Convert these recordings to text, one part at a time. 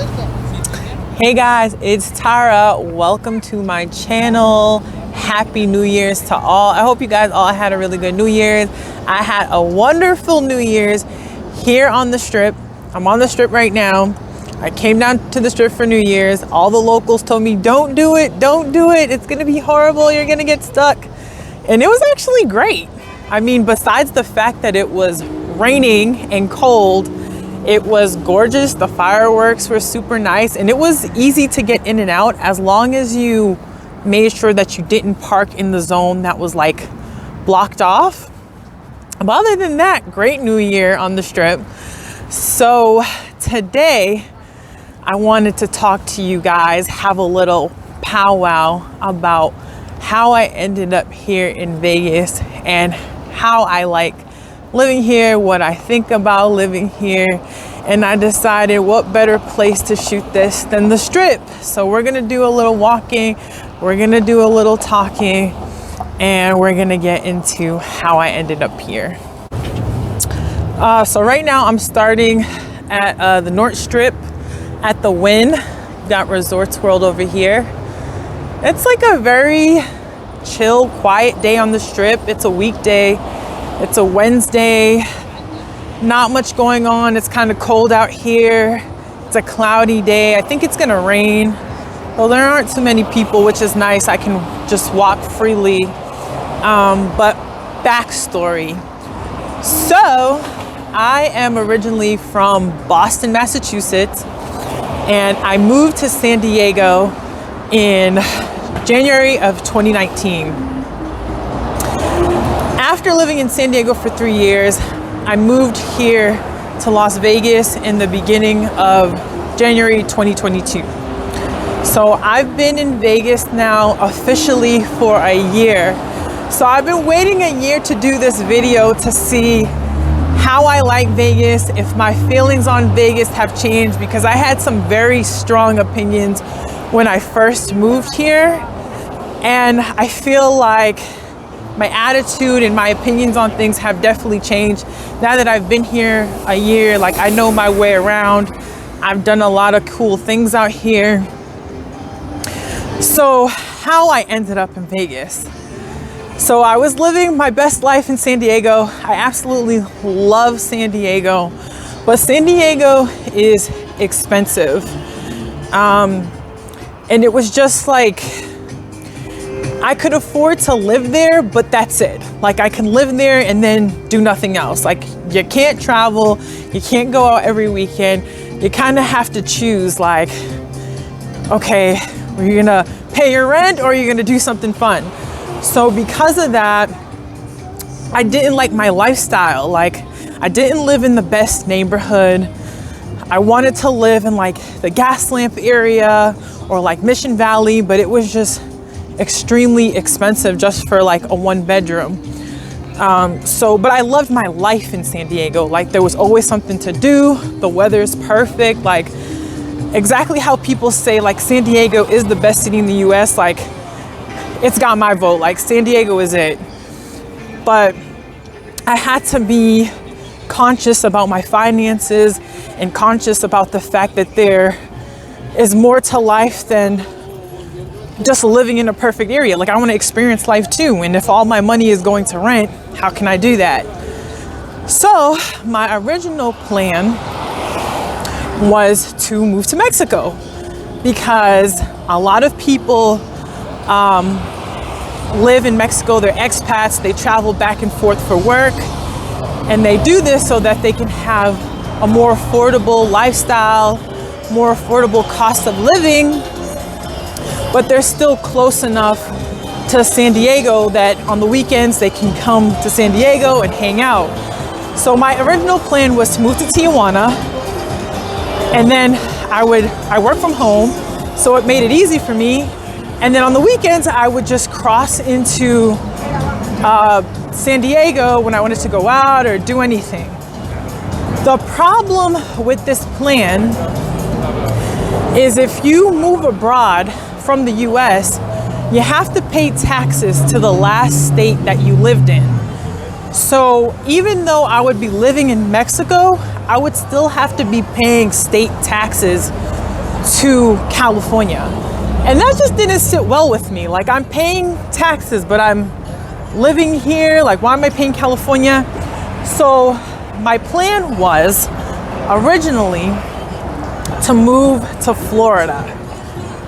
Hey guys, it's Tara. Welcome to my channel. Happy New Year's to all. I hope you guys all had a really good New Year's. I had a wonderful New Year's here on the Strip. I'm on the Strip right now. I came down to the Strip for New Year's. All the locals told me, don't do it, don't do it. It's gonna be horrible, you're gonna get stuck. And it was actually great. I mean, besides the fact that it was raining and cold, it was gorgeous. The fireworks were super nice and it was easy to get in and out as long as you made sure that you didn't park in the zone that was like blocked off. But other than that, great New Year on the Strip. So today I wanted to talk to you guys, have a little powwow about how I ended up here in Vegas and how I like living here, what I think about living here, and I decided what better place to shoot this than the Strip. So we're gonna do a little walking, we're gonna do a little talking, and we're gonna get into how I ended up here. So right now I'm starting at the North Strip at the Wynn. Got Resorts World over here. It's like a very chill, quiet day on the Strip. It's a weekday. It's a Wednesday, not much going on. It's kind of cold out here. It's a cloudy day. I think it's gonna rain. Well, there aren't too many people, which is nice. I can just walk freely. But backstory. So I am originally from Boston, Massachusetts, and I moved to San Diego in January of 2019. After living in San Diego for 3 years, I moved here to Las Vegas in the beginning of January 2022. So I've been in Vegas now officially for a year. So I've been waiting a year to do this video to see how I like Vegas, if my feelings on Vegas have changed, because I had some very strong opinions when I first moved here. And I feel like my attitude and my opinions on things have definitely changed now that I've been here a year. Like, I know my way around. I've done a lot of cool things out here. So how I ended up in Vegas. So I was living my best life in San Diego. I absolutely love San Diego, but San Diego is expensive. And it was just like, I could afford to live there, but that's it. Like, I can live there and then do nothing else. Like, you can't travel, you can't go out every weekend. You kind of have to choose, like, okay, are you gonna pay your rent or are you gonna do something fun? So because of that, I didn't like my lifestyle. Like, I didn't live in the best neighborhood. I wanted to live in like the Gaslamp area or like Mission Valley, but it was just extremely expensive just for like a 1-bedroom. But I loved my life in San Diego. Like, there was always something to do. The weather's perfect. Like, exactly how people say like San Diego is the best city in the US. Like, it's got my vote. Like, San Diego is it. But I had to be conscious about my finances and conscious about the fact that there is more to life than just living in a perfect area. Like, I want to experience life too. And if all my money is going to rent, how can I do that? So my original plan was to move to Mexico because a lot of people live in Mexico. They're expats. They travel back and forth for work. And they do this so that they can have a more affordable lifestyle, more affordable cost of living, but they're still close enough to San Diego that on the weekends they can come to San Diego and hang out. So my original plan was to move to Tijuana, and then I work from home, so it made it easy for me. And then on the weekends I would just cross into San Diego when I wanted to go out or do anything. The problem with this plan is if you move abroad from the US, you have to pay taxes to the last state that you lived in. So even though I would be living in Mexico, I would still have to be paying state taxes to California. And that just didn't sit well with me. Like, I'm paying taxes, but I'm living here. Like, why am I paying California? So my plan was originally to move to Florida,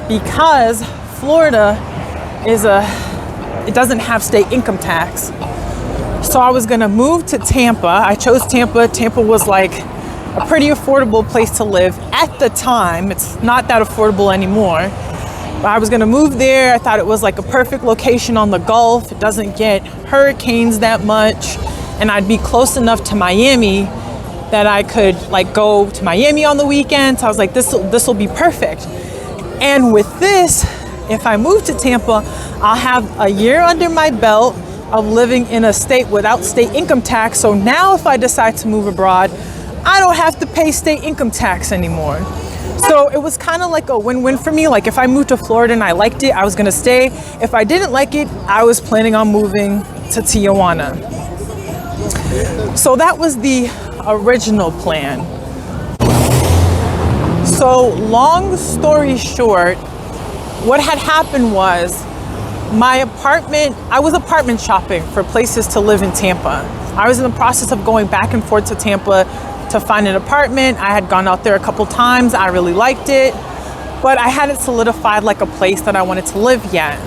because Florida it doesn't have state income tax. So I was gonna move to Tampa. I chose Tampa. Tampa was like a pretty affordable place to live at the time. It's not that affordable anymore. But I was gonna move there. I thought it was like a perfect location on the Gulf. It doesn't get hurricanes that much. And I'd be close enough to Miami that I could like go to Miami on the weekend. So I was like, this will be perfect. And with this, if I move to Tampa, I'll have a year under my belt of living in a state without state income tax. So now if I decide to move abroad, I don't have to pay state income tax anymore. So it was kind of like a win-win for me. Like, if I moved to Florida and I liked it, I was gonna stay. If I didn't like it, I was planning on moving to Tijuana. So that was the original plan. So long story short, what had happened was I was apartment shopping for places to live in Tampa. I was in the process of going back and forth to Tampa to find an apartment. I had gone out there a couple times. I really liked it, but I hadn't solidified like a place that I wanted to live yet.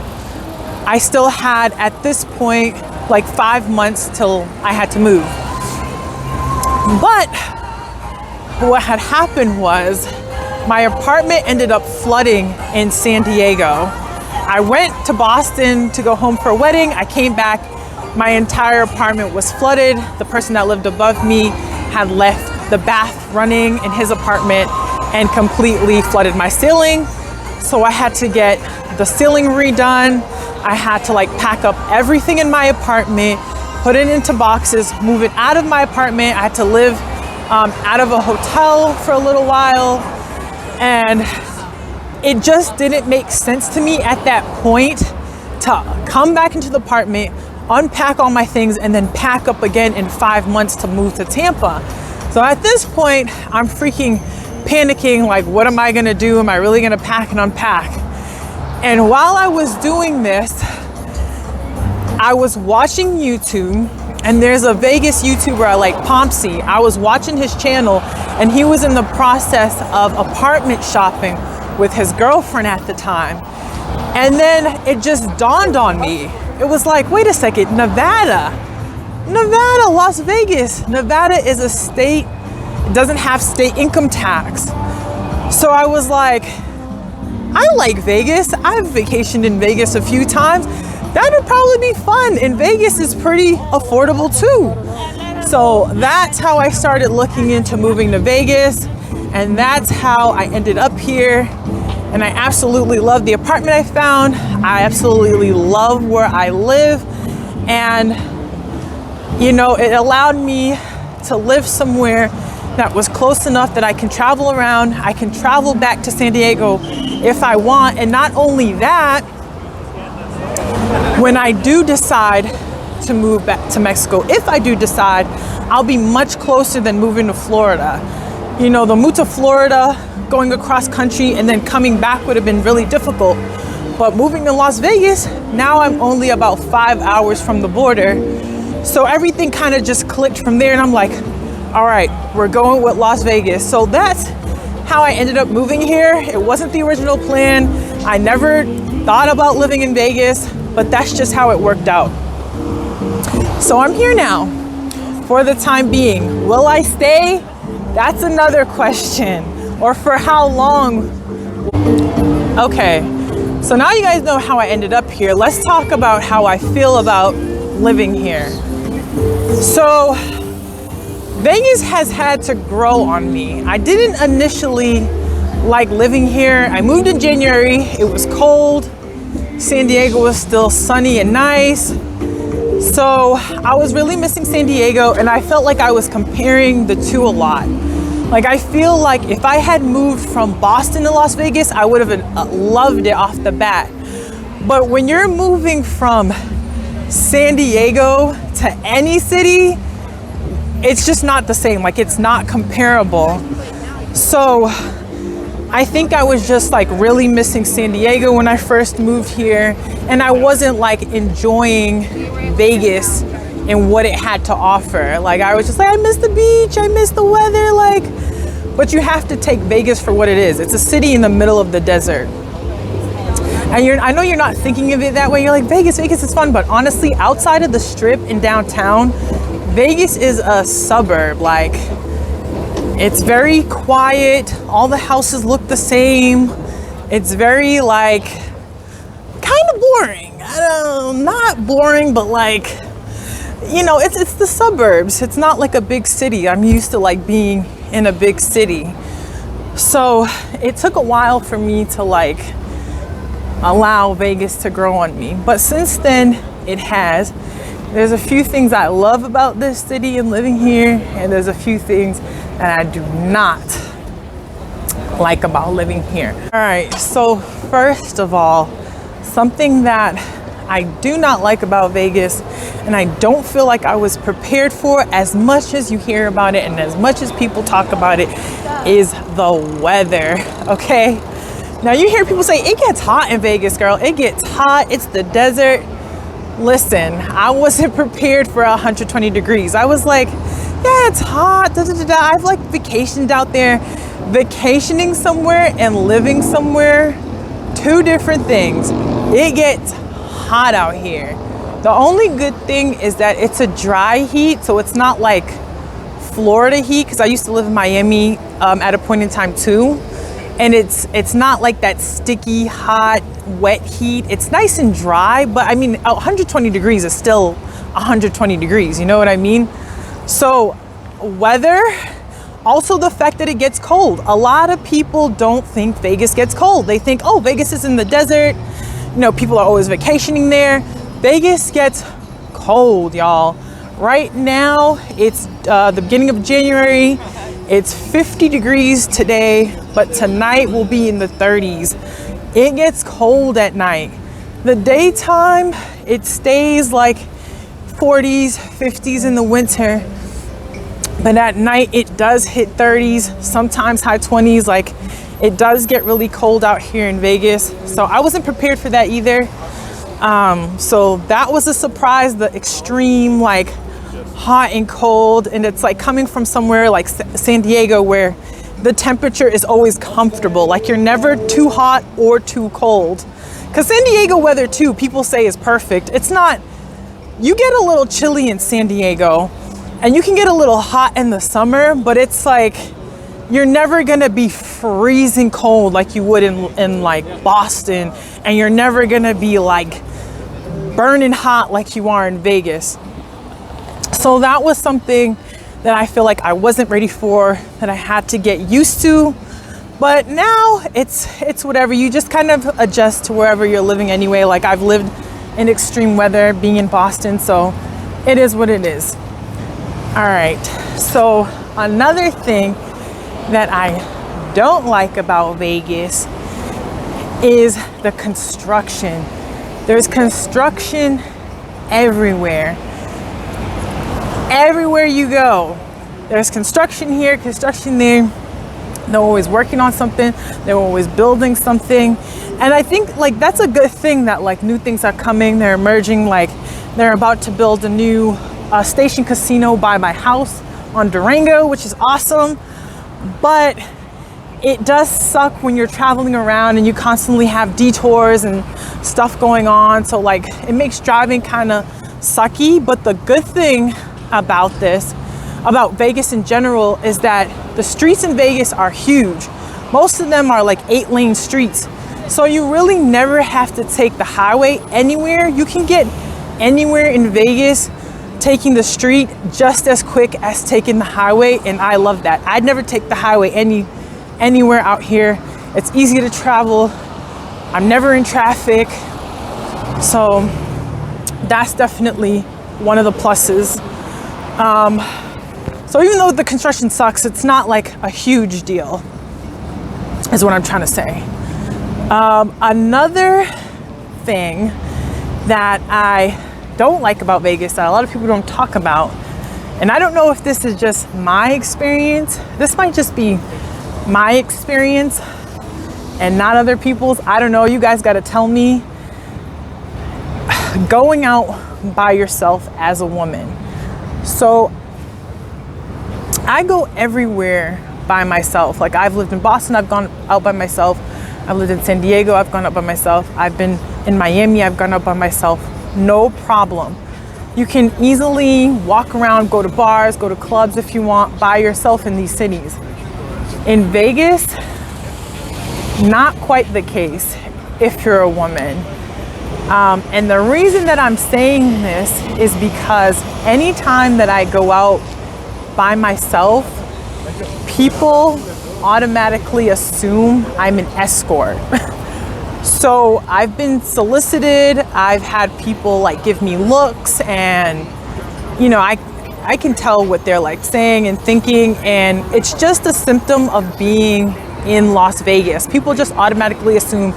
I still had, at this point, like 5 months till I had to move. But what had happened was my apartment ended up flooding in San Diego. I went to Boston to go home for a wedding. I came back, my entire apartment was flooded. The person that lived above me had left the bath running in his apartment and completely flooded my ceiling. So I had to get the ceiling redone. I had to like pack up everything in my apartment, put it into boxes, move it out of my apartment. I had to live out of a hotel for a little while. And it just didn't make sense to me at that point to come back into the apartment, unpack all my things, and then pack up again in 5 months to move to Tampa. So at this point, I'm freaking panicking, like, what am I gonna do? Am I really gonna pack and unpack? And while I was doing this, I was watching YouTube, and there's a Vegas YouTuber I like, Pomsey. I was watching his channel, and he was in the process of apartment shopping with his girlfriend at the time. And then it just dawned on me. It was like, wait a second, Nevada, Las Vegas. Nevada is a state, it doesn't have state income tax. So I was like, I like Vegas. I've vacationed in Vegas a few times. That would probably be fun. And Vegas is pretty affordable too. So that's how I started looking into moving to Vegas. And that's how I ended up here. And I absolutely love the apartment I found. I absolutely love where I live. And, you know, it allowed me to live somewhere that was close enough that I can travel around. I can travel back to San Diego if I want. And not only that, when I do decide to move back to Mexico, if I do decide, I'll be much closer than moving to Florida. You know, the move to Florida, going across country and then coming back would have been really difficult. But moving to Las Vegas, now I'm only about 5 hours from the border. So everything kind of just clicked from there, and I'm like, all right, we're going with Las Vegas. So that's how I ended up moving here. It wasn't the original plan. I never thought about living in Vegas, but that's just how it worked out. So I'm here now for the time being. Will I stay? That's another question. Or for how long? Okay, so now you guys know how I ended up here. Let's talk about how I feel about living here. So Vegas has had to grow on me. I didn't initially like living here. I moved in January. It was cold. San Diego was still sunny and nice. So I was really missing San Diego, and I felt like I was comparing the two a lot. Like, I feel like if I had moved from Boston to Las Vegas, I would have loved it off the bat. But when you're moving from San Diego to any city, it's just not the same. Like, it's not comparable. So I think I was just like really missing San Diego when I first moved here, and I wasn't like enjoying Vegas and what it had to offer. Like I was just like, I miss the beach, I miss the weather, like, but you have to take Vegas for what it is. It's a city in the middle of the desert. And I know you're not thinking of it that way. You're like, Vegas is fun, but honestly, outside of the Strip in downtown, Vegas is a suburb. Like, it's very quiet. All the houses look the same. It's very like kind of boring. I don't, not boring, but like, you know, it's the suburbs. It's not like a big city. I'm used to like being in a big city. So it took a while for me to like allow Vegas to grow on me. But since then, it has. There's a few things I love about this city and living here, and there's a few things that I do not like about living here. All right, so first of all, something that I do not like about Vegas, and I don't feel like I was prepared for as much as you hear about it and as much as people talk about it, is the weather, okay? Now you hear people say, it gets hot in Vegas, girl. It gets hot, it's the desert. Listen, I wasn't prepared for 120 degrees. I was like, yeah, it's hot, da, da, da, da. I've like vacationed out there. Vacationing somewhere and living somewhere, two different things. It gets hot out here. The only good thing is that it's a dry heat, so it's not like Florida heat, because I used to live in Miami at a point in time too. And it's not like that sticky, hot, wet heat. It's nice and dry, but I mean, 120 degrees is still 120 degrees, you know what I mean? So weather, also the fact that it gets cold. A lot of people don't think Vegas gets cold. They think, oh, Vegas is in the desert. You know, people are always vacationing there. Vegas gets cold, y'all. Right now, it's the beginning of January. It's 50 degrees today, but tonight will be in the 30s. It gets cold at night. The daytime, it stays like 40s, 50s in the winter. But at night, it does hit 30s, sometimes high 20s. Like, it does get really cold out here in Vegas. So I wasn't prepared for that either. So that was a surprise, the extreme, like, hot and cold, and it's like coming from somewhere like San Diego where the temperature is always comfortable. Like, you're never too hot or too cold. Because San Diego weather too, people say is perfect. It's not. You get a little chilly in San Diego and you can get a little hot in the summer, but it's like you're never gonna be freezing cold like you would in like Boston, and you're never gonna be like burning hot like you are in Vegas. So that was something that I feel like I wasn't ready for, that I had to get used to. But now it's whatever. You just kind of adjust to wherever you're living anyway. Like, I've lived in extreme weather being in Boston, so it is what it is. All right, so another thing that I don't like about Vegas is the construction. There's construction everywhere. Everywhere you go, there's construction here, construction there. They're always working on something. They're always building something. And I think like that's a good thing that like new things are coming. They're emerging. Like, they're about to build a new Station Casino by my house on Durango, which is awesome. But it does suck when you're traveling around and you constantly have detours and stuff going on. So like, it makes driving kind of sucky. But the good thing about Vegas in general, is that the streets in Vegas are huge. Most of them are like 8-lane streets. So you really never have to take the highway anywhere. You can get anywhere in Vegas taking the street just as quick as taking the highway, and I love that. I'd never take the highway anywhere out here. It's easy to travel. I'm never in traffic. So that's definitely one of the pluses. So even though the construction sucks, it's not like a huge deal, is what I'm trying to say. Another thing that I don't like about Vegas that a lot of people don't talk about, and I don't know if this is just my experience, this might just be my experience, and not other people's? I don't know, you guys got to tell me. Going out by yourself as a woman. So I go everywhere by myself. Like, I've lived in Boston, I've gone out by myself. I've lived in San Diego, I've gone out by myself. I've been in Miami, I've gone out by myself. No problem. You can easily walk around, go to bars, go to clubs if you want, by yourself in these cities. In Vegas, not quite the case if you're a woman. And the reason that I'm saying this is because anytime that I go out by myself, people automatically assume I'm an escort. So I've been solicited, I've had people like give me looks, and you know, I can tell what they're like saying and thinking, and it's just a symptom of being in Las Vegas. People just automatically assume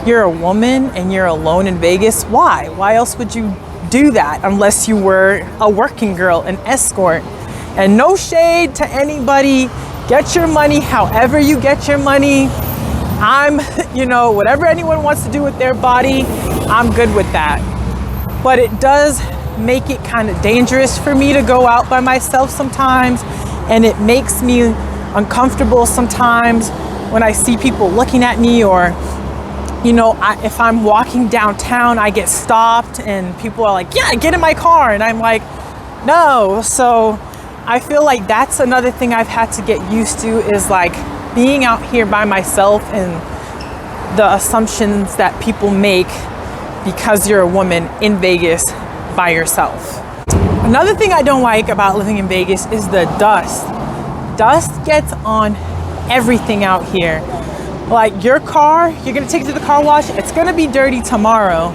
you're a woman and you're alone in Vegas. Why? Why else would you do that unless you were a working girl, an escort? And no shade to anybody. Get your money however you get your money. I'm, you know, whatever anyone wants to do with their body, I'm good with that. But it does make it kind of dangerous for me to go out by myself sometimes, and it makes me uncomfortable sometimes when I see people looking at me, or you know, if I'm walking downtown, I get stopped and people are like, yeah, get in my car. And I'm like, no. So I feel like that's another thing I've had to get used to, is like being out here by myself and the assumptions that people make because you're a woman in Vegas by yourself. Another thing I don't like about living in Vegas is the dust. Dust gets on everything out here. Like your car, you're gonna take it to the car wash, it's gonna be dirty tomorrow.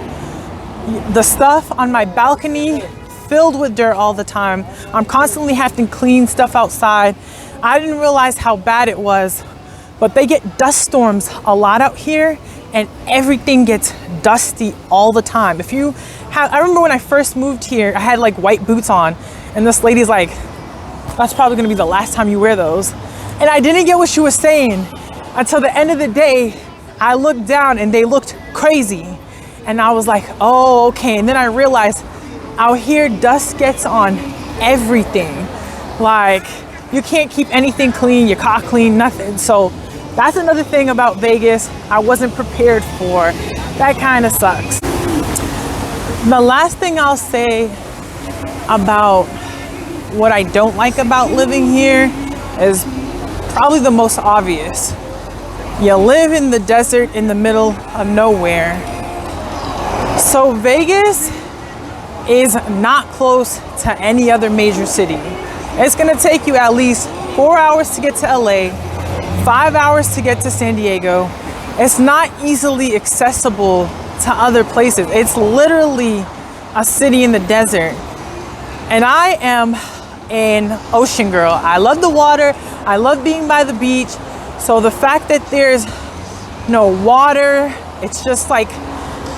The stuff on my balcony, filled with dirt all the time. I'm constantly having to clean stuff outside. I didn't realize how bad it was, but they get dust storms a lot out here, and everything gets dusty all the time. I remember when I first moved here, I had like white boots on, and this lady's like, that's probably gonna be the last time you wear those. And I didn't get what she was saying until the end of the day. I looked down and they looked crazy. And I was like, oh, okay. And then I realized out here, dust gets on everything. Like, you can't keep anything clean, your car clean, nothing. So that's another thing about Vegas I wasn't prepared for. That kind of sucks. The last thing I'll say about what I don't like about living here is probably the most obvious. You live in the desert in the middle of nowhere. So Vegas is not close to any other major city. It's gonna take you at least 4 hours to get to LA, 5 hours to get to San Diego. It's not easily accessible to other places. It's literally a city in the desert. And I am an ocean girl. I love the water. I love being by the beach. So the fact that there's no water, it's just like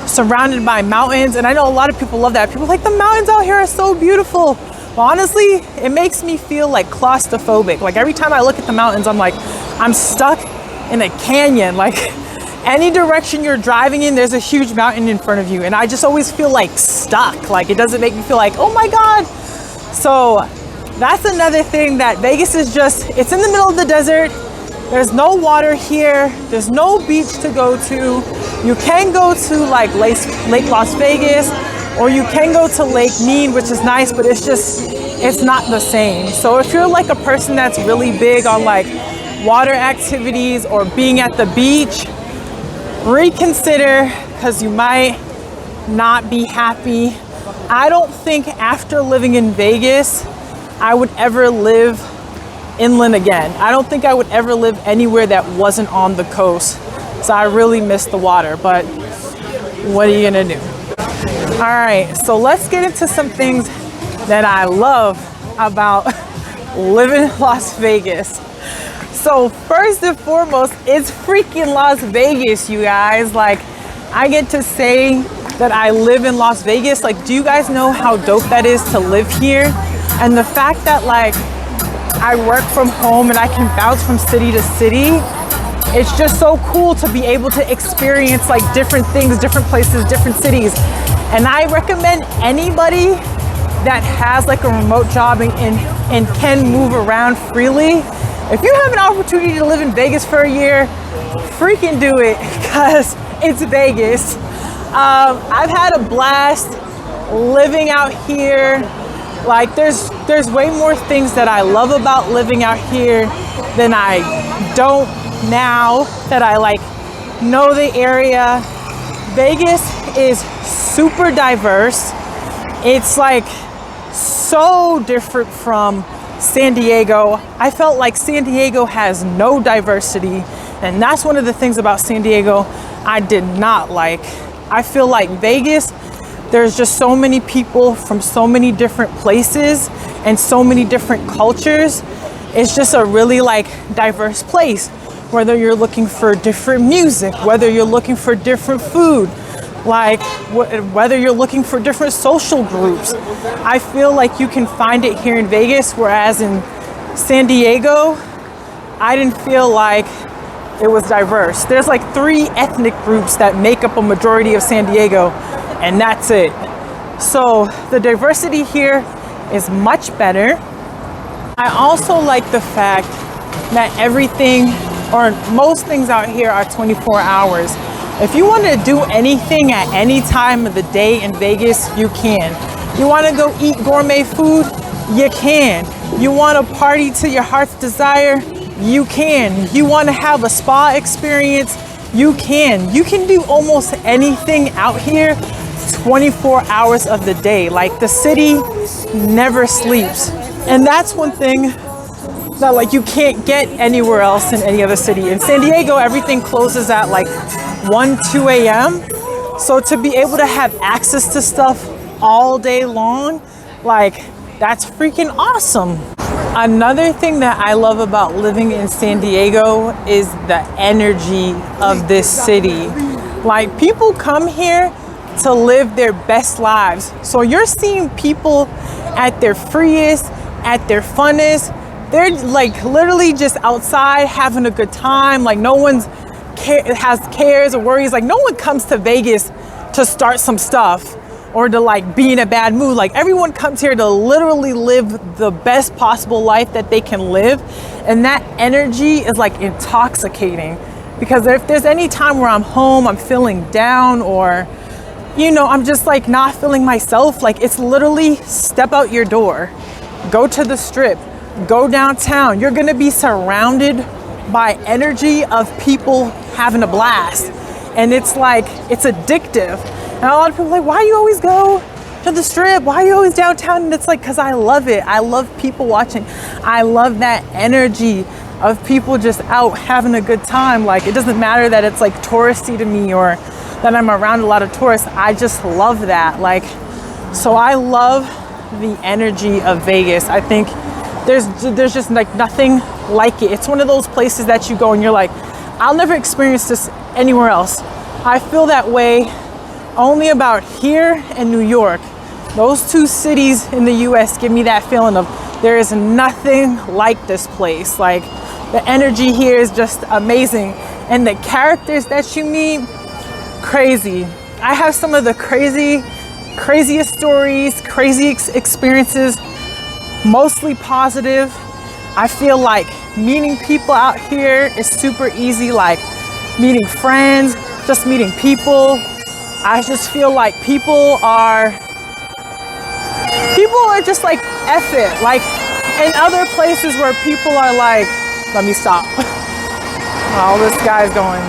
surrounded by mountains. And I know a lot of people love that. People are like, the mountains out here are so beautiful. Well, honestly, it makes me feel like claustrophobic. Like every time I look at the mountains, I'm like, I'm stuck in a canyon. Like any direction you're driving in, there's a huge mountain in front of you. And I just always feel like stuck. Like it doesn't make me feel like, oh my God. So that's another thing, that Vegas is just, it's in the middle of the desert. There's no water here. There's no beach to go to. You can go to like Lake Las Vegas, or you can go to Lake Mead, which is nice, but it's not the same. So if you're like a person that's really big on like water activities or being at the beach, reconsider, because you might not be happy. I don't think after living in Vegas, I would ever live inland again. I don't think I would ever live anywhere that wasn't on the coast. So I really miss the water, but what are you gonna do? All right, so let's get into some things that I love about living in Las Vegas. So first and foremost, it's freaking Las Vegas, you guys. Like, I get to say that I live in Las Vegas. Like, do you guys know how dope that is to live here? And the fact that like I work from home and I can bounce from city to city, it's just so cool to be able to experience like different things, different places, different cities. And I recommend anybody that has like a remote job and can move around freely, if you have an opportunity to live in Vegas for a year, freaking do it, because it's Vegas. I've had a blast living out here. Like there's way more things that I love about living out here than I don't now that I like know the area. Vegas is super diverse. It's like so different from San Diego. I felt like San Diego has no diversity, and that's one of the things about San Diego I did not like. I feel like Vegas, there's just so many people from so many different places and so many different cultures. It's just a really like diverse place, whether you're looking for different music, whether you're looking for different food, like whether you're looking for different social groups. I feel like you can find it here in Vegas, whereas in San Diego, I didn't feel like it was diverse. There's like 3 ethnic groups that make up a majority of San Diego, and that's it. So the diversity here is much better. I also like the fact that everything, or most things out here, are 24 hours. If you want to do anything at any time of the day in Vegas, you can. You want to go eat gourmet food? You can. You want to party to your heart's desire? You can. You want to have a spa experience? You can. You can do almost anything out here 24 hours of the day. Like the city never sleeps. And that's one thing that like you can't get anywhere else in any other city. In San Diego, everything closes at like 1, 2 a.m. So to be able to have access to stuff all day long, like that's freaking awesome. Another thing that I love about living in San Diego is the energy of this city. Like people come here to live their best lives. So you're seeing people at their freest, at their funnest. They're like literally just outside having a good time. Like no one's has cares or worries. Like no one comes to Vegas to start some stuff or to like be in a bad mood. Like everyone comes here to literally live the best possible life that they can live. And that energy is like intoxicating, because if there's any time where I'm home, I'm feeling down, or you know, I'm just like not feeling myself, like it's literally step out your door, go to the strip, go downtown. You're gonna be surrounded by energy of people having a blast. And it's like, it's addictive. And a lot of people are like, why do you always go to the strip? Why are you always downtown? And it's like, cause I love it. I love people watching. I love that energy of people just out having a good time. Like it doesn't matter that it's like touristy to me or that I'm around a lot of tourists. I just love that. Like, so I love the energy of Vegas. I think there's just like nothing like it. It's one of those places that you go and you're like, I'll never experience this anywhere else. I feel that way only about here and New York. Those 2 cities in the US give me that feeling of there is nothing like this place. Like the energy here is just amazing. And the characters that you meet, crazy. I have some of the craziest stories, crazy experiences, mostly positive. I feel like meeting people out here is super easy, like meeting friends, just meeting people. I just feel like people are just like F it. Like in other places where people are like, let me stop. Oh, this guy's going.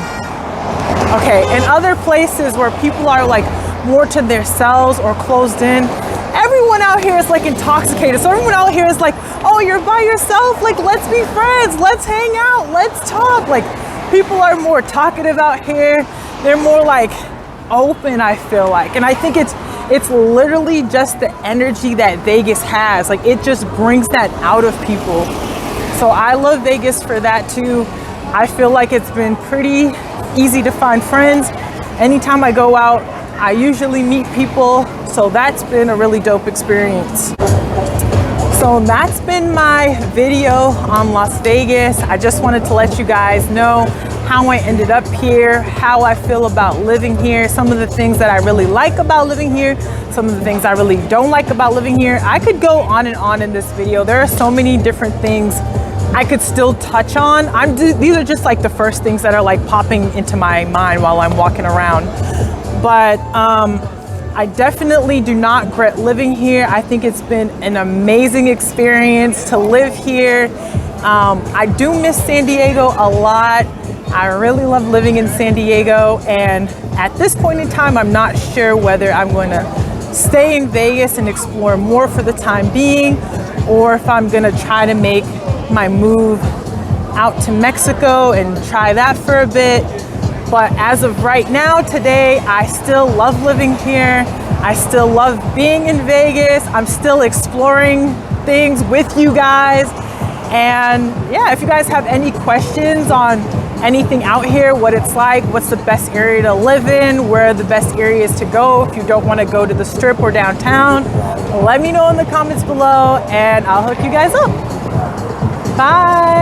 Okay, in other places where people are like more to themselves or closed in, everyone out here is like intoxicated. So everyone out here is like, oh, you're by yourself? Like, let's be friends. Let's hang out. Let's talk. Like, people are more talkative out here. They're more like open, I feel like. And I think it's literally just the energy that Vegas has. Like, it just brings that out of people. So I love Vegas for that too. I feel like it's been pretty easy to find friends. Anytime I go out, I usually meet people. So that's been a really dope experience. So that's been my video on Las Vegas. I just wanted to let you guys know how I ended up here, how I feel about living here, some of the things that I really like about living here, some of the things I really don't like about living here. I could go on and on in this video. There are so many different things I could still touch on. These are just like the first things that are like popping into my mind while I'm walking around. But I definitely do not regret living here. I think it's been an amazing experience to live here. I do miss San Diego a lot. I really love living in San Diego, and at this point in time, I'm not sure whether I'm going to stay in Vegas and explore more for the time being, or if I'm gonna try to make my move out to Mexico and try that for a bit. But as of right now, today, I still love living here. I still love being in Vegas. I'm still exploring things with you guys. And yeah, if you guys have any questions on anything out here, what it's like, what's the best area to live in, where are the best areas to go if you don't want to go to the Strip or downtown, let me know in the comments below and I'll hook you guys up. Bye.